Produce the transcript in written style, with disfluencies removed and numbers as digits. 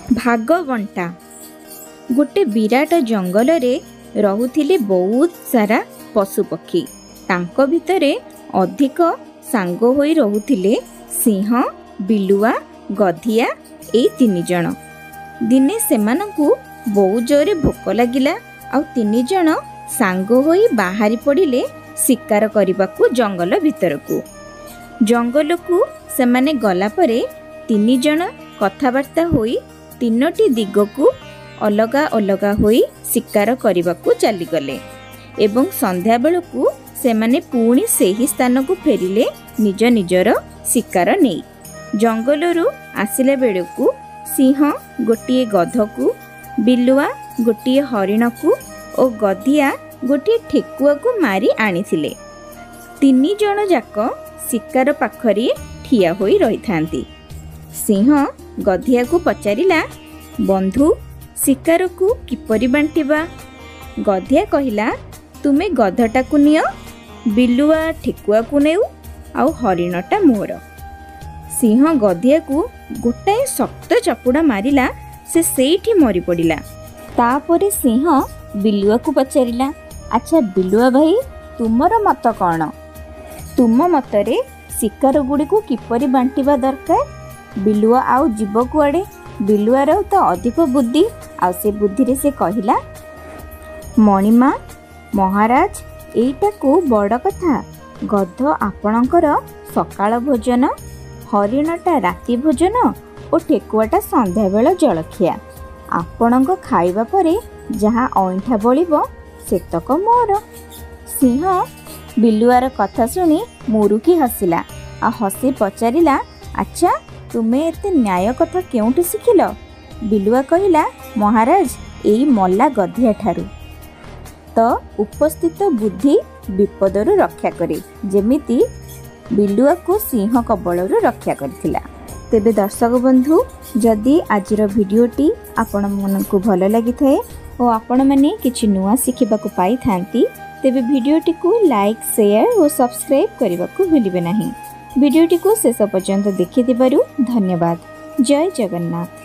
भाग बंटा। गोटे विराट जंगल रे रहुथिले बहुत सारा पशुपक्षी। तांको भितरे अधिक सांग होई रहुथिले सिंह, बिलुआ, गधिया एई 3 जण। दिने सेमानंकु बहुत जोरे भोक लागिला आ 3 जण सांग होई बाहरी पड़िले शिकार करबाकू जंगल भितरकू। जंगलकू सेमाने गला परे 3 जण कथाबार्ता होई 3टी दिगकू अलगा अलगा होई शिकार करबाकू चली गले एवं संध्या बेलकू सेमाने पुणी सेही स्थान को फेरिले निज निजर शिकार नहीं। जंगलरू आसिला बेलकू सिंह गोटिए गधकू, बिलुआ गोटिए हरिण को और गधिया गोटिए ठेकुआ को मारी आनिथिले। 3 जण जाक शिकार पाखरी ठिया होई रही थांती। सिंह गधिया को पचारिला, बंधु शिकार को किपरि बांटिबा? गधिया कहिला, तुमे गधटा को नियो, बिलुआ ठेकुआ को नेउ आउ हरिणटा मोर। सिंह गधिया को गोटाए शक्त चपुड़ा मारिला, से सेठी मरी पड़िला। तापरे सिंह बिलुआ को पचारिला, अच्छा बिलुआ भाई तुमर मत कौन? तुम मतरे शिकार गुड़ी को किपरि बांटिबा दरकार? बिलुआ आउ जीव कुआड़े? बिलुआर तो अधिक बुद्धि आ से बुद्धि रे से कहिला, मणिमा महाराज एइटा को बड़ कथा। गध आपणकर सकाळ भोजन, हरिणटा राति भोजन और ठेकुआटा संध्या बेला जलखिया। आपणक खाइबा परे जहाँ अइंठा बलिबो सेतक मोर। सिंह बिलुआर कथा सुनी मुरुकी हसिला आ हसी पचारिला, अच्छा तुमे एते न्याय कथा केउठु शिखिल? बिलुआ कहिला, महाराज एई मल्ला गधिया ठारू। तो उपस्थित बुद्धि विपदरु रक्षा करे, जेमिति बिलुआ को सिंह कबलरु रक्षा करथिला। तेबे दर्शक बंधु, जदि आजिर भिडियोटी आपण मनकु भल लागि थाए और आपण माने किछि नुआ शिखिबाकु पाई थांती, तेबे भिडियोटी को लाइक, शेयर और सब्सक्राइब करबाकू भूलिबे नाही। भिडियोटी को शेष पर्यंत देखिथिबारु धन्यवाद। जय जगन्नाथ।